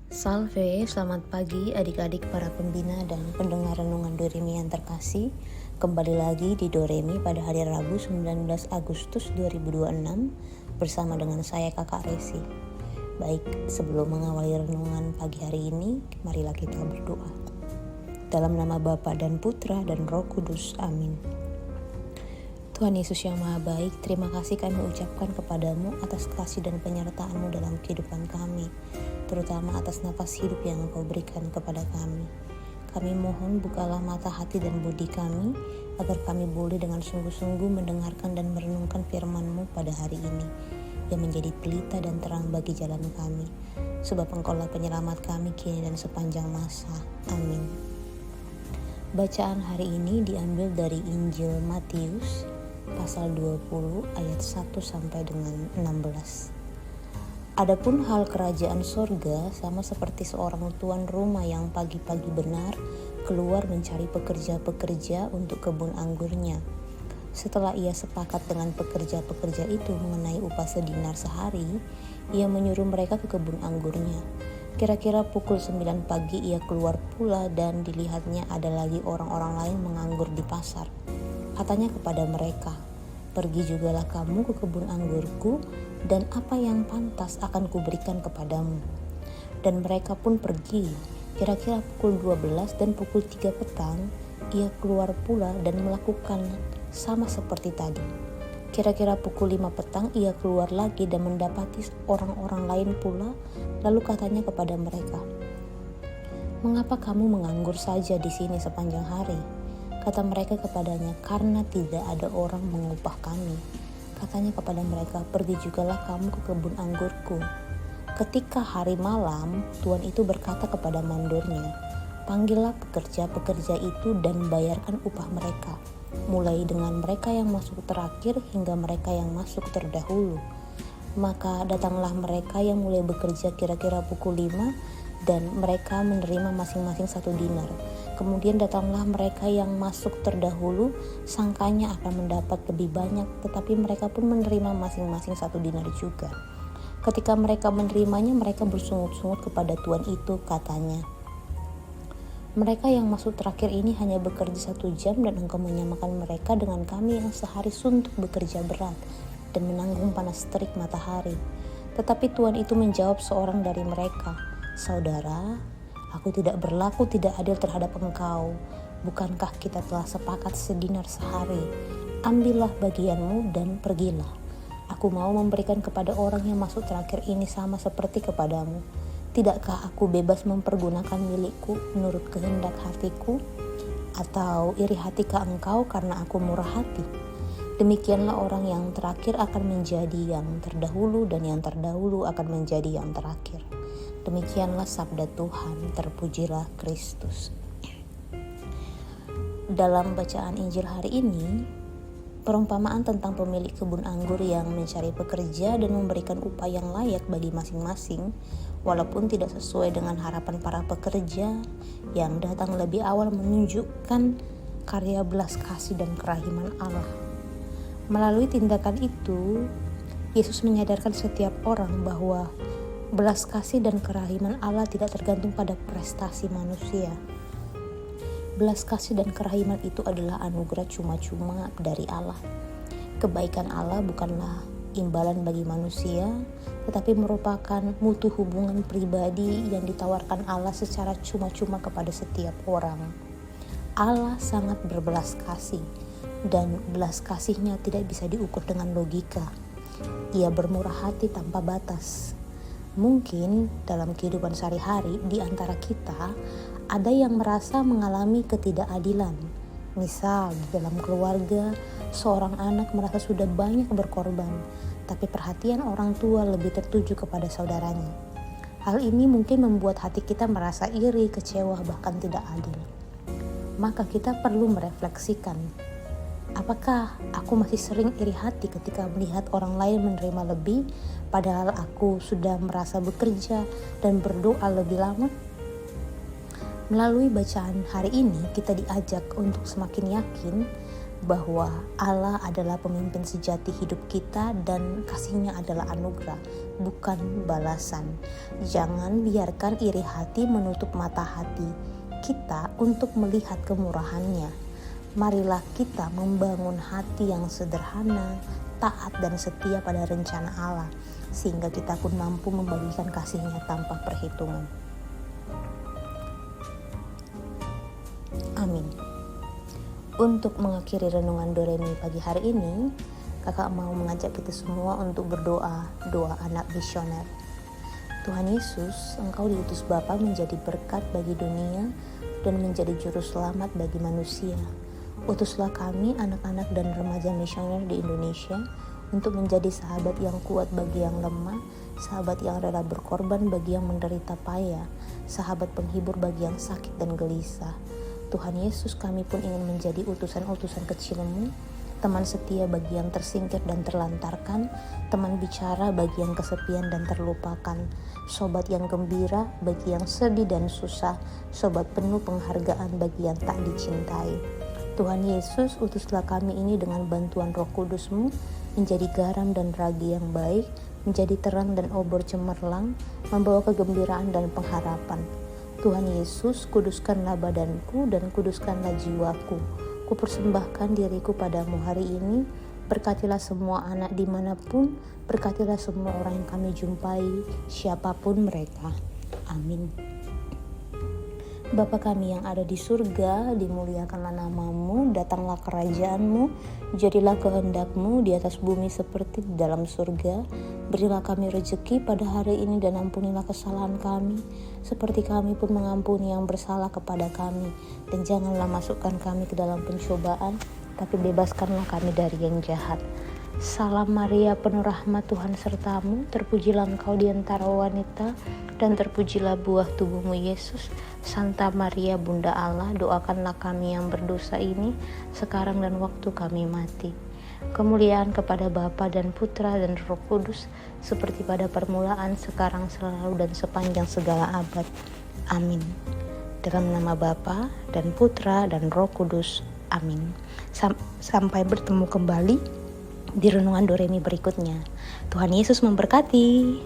Salve, selamat pagi adik-adik para pembina dan pendengar renungan Doremi yang terkasih. Kembali lagi di Doremi pada hari Rabu 19 Agustus 2026 bersama dengan saya Kakak Resi. Baik, sebelum mengawali renungan pagi hari ini, marilah kita berdoa. Dalam nama Bapa dan Putra dan Roh Kudus, amin. Tuhan Yesus yang Maha Baik, terima kasih kami ucapkan kepadamu atas kasih dan penyertaan-Mu dalam kehidupan kami, terutama atas nafas hidup yang Engkau berikan kepada kami. Kami mohon bukalah mata hati dan budi kami, agar kami boleh dengan sungguh-sungguh mendengarkan dan merenungkan firman-Mu pada hari ini, yang menjadi pelita dan terang bagi jalan kami, sebab Engkaulah penyelamat kami kini dan sepanjang masa. Amin. Bacaan hari ini diambil dari Injil Matius, pasal 20 ayat 1 sampai dengan 16. Adapun hal kerajaan sorga sama seperti seorang tuan rumah yang pagi-pagi benar keluar mencari pekerja-pekerja untuk kebun anggurnya. Setelah ia sepakat dengan pekerja-pekerja itu mengenai upah sedinar sehari, ia menyuruh mereka ke kebun anggurnya. Kira-kira pukul 9 pagi ia keluar pula dan dilihatnya ada lagi orang-orang lain menganggur di pasar. Katanya kepada mereka, "Pergi jugalah kamu ke kebun anggurku, dan apa yang pantas akan kuberikan kepadamu." Dan mereka pun pergi. Kira-kira pukul 12 dan pukul 3 petang, ia keluar pula dan melakukan sama seperti tadi. Kira-kira pukul 5 petang, ia keluar lagi dan mendapati orang-orang lain pula, lalu katanya kepada mereka, "Mengapa kamu menganggur saja di sini sepanjang hari?" Kata mereka kepadanya, "Karena tidak ada orang mengupah kami." Katanya kepada mereka, "Pergi jugalah kamu ke kebun anggurku." Ketika hari malam, tuan itu berkata kepada mandornya, "Panggillah pekerja-pekerja itu dan bayarkan upah mereka, mulai dengan mereka yang masuk terakhir hingga mereka yang masuk terdahulu." Maka datanglah mereka yang mulai bekerja kira-kira pukul 5, dan mereka menerima masing-masing 1 dinar. Kemudian datanglah mereka yang masuk terdahulu, sangkanya akan mendapat lebih banyak, tetapi mereka pun menerima masing-masing 1 dinar juga. Ketika mereka menerimanya, mereka bersungut-sungut kepada tuan itu, katanya, "Mereka yang masuk terakhir ini hanya bekerja 1 jam dan engkau menyamakan mereka dengan kami yang sehari suntuk bekerja berat dan menanggung panas terik matahari." Tetapi tuan itu menjawab seorang dari mereka, "Saudara, aku tidak berlaku tidak adil terhadap engkau. Bukankah kita telah sepakat sedinar sehari? Ambillah bagianmu dan pergilah. Aku mau memberikan kepada orang yang masuk terakhir ini sama seperti kepadamu. Tidakkah aku bebas mempergunakan milikku menurut kehendak hatiku? Atau iri hati ke engkau karena aku murah hati?" Demikianlah orang yang terakhir akan menjadi yang terdahulu, dan yang terdahulu akan menjadi yang terakhir. Demikianlah sabda Tuhan, terpujilah Kristus. Dalam bacaan Injil hari ini, perumpamaan tentang pemilik kebun anggur yang mencari pekerja dan memberikan upah yang layak bagi masing-masing, walaupun tidak sesuai dengan harapan para pekerja yang datang lebih awal, menunjukkan karya belas kasih dan kerahiman Allah. Melalui tindakan itu, Yesus menyadarkan setiap orang bahwa belas kasih dan kerahiman Allah tidak tergantung pada prestasi manusia. Belas kasih dan kerahiman itu adalah anugerah cuma-cuma dari Allah. Kebaikan Allah bukanlah imbalan bagi manusia, tetapi merupakan mutu hubungan pribadi yang ditawarkan Allah secara cuma-cuma kepada setiap orang. Allah sangat berbelas kasih, dan belas kasih-Nya tidak bisa diukur dengan logika. Ia bermurah hati tanpa batas. Mungkin dalam kehidupan sehari-hari di antara kita ada yang merasa mengalami ketidakadilan. Misal di dalam keluarga, seorang anak merasa sudah banyak berkorban, tapi perhatian orang tua lebih tertuju kepada saudaranya. Hal ini mungkin membuat hati kita merasa iri, kecewa, bahkan tidak adil. Maka kita perlu merefleksikan, apakah aku masih sering iri hati ketika melihat orang lain menerima lebih, padahal aku sudah merasa bekerja dan berdoa lebih lama? Melalui bacaan hari ini, kita diajak untuk semakin yakin bahwa Allah adalah pemimpin sejati hidup kita dan kasih-Nya adalah anugerah, bukan balasan. Jangan biarkan iri hati menutup mata hati kita untuk melihat kemurahan-Nya. Marilah kita membangun hati yang sederhana, taat dan setia pada rencana Allah, sehingga kita pun mampu membagikan kasih-Nya tanpa perhitungan. Amin. Untuk mengakhiri renungan Doremi pagi hari ini, kakak mau mengajak kita semua untuk berdoa, doa anak misioner. Tuhan Yesus, Engkau diutus Bapa menjadi berkat bagi dunia dan menjadi juru selamat bagi manusia. Utuslah kami anak-anak dan remaja misioner di Indonesia untuk menjadi sahabat yang kuat bagi yang lemah, sahabat yang rela berkorban bagi yang menderita payah, sahabat penghibur bagi yang sakit dan gelisah. Tuhan Yesus, kami pun ingin menjadi utusan-utusan kecil-Mu, teman setia bagi yang tersingkir dan terlantarkan, teman bicara bagi yang kesepian dan terlupakan, sobat yang gembira bagi yang sedih dan susah, sobat penuh penghargaan bagi yang tak dicintai. Tuhan Yesus, utuslah kami ini dengan bantuan Roh Kudus-Mu, menjadi garam dan ragi yang baik, menjadi terang dan obor cemerlang, membawa kegembiraan dan pengharapan. Tuhan Yesus, kuduskanlah badanku dan kuduskanlah jiwaku. Kupersembahkan diriku padamu hari ini. Berkatilah semua anak dimanapun, berkatilah semua orang yang kami jumpai, siapapun mereka. Amin. Bapa kami yang ada di surga, dimuliakanlah nama-Mu, datanglah kerajaan-Mu, jadilah kehendak-Mu di atas bumi seperti di dalam surga. Berilah kami rezeki pada hari ini dan ampunilah kesalahan kami, seperti kami pun mengampuni yang bersalah kepada kami. Dan janganlah masukkan kami ke dalam pencobaan, tapi bebaskanlah kami dari yang jahat. Salam Maria, penuh rahmat, Tuhan sertamu, terpujilah engkau di antara wanita, dan terpujilah buah tubuhmu Yesus. Santa Maria, Bunda Allah, doakanlah kami yang berdosa ini, sekarang dan waktu kami mati. Kemuliaan kepada Bapa dan Putra dan Roh Kudus, seperti pada permulaan, sekarang, selalu, dan sepanjang segala abad. Amin. Dalam nama Bapa dan Putra dan Roh Kudus. Amin. Sampai bertemu kembali di renungan Doremi berikutnya. Tuhan Yesus memberkati.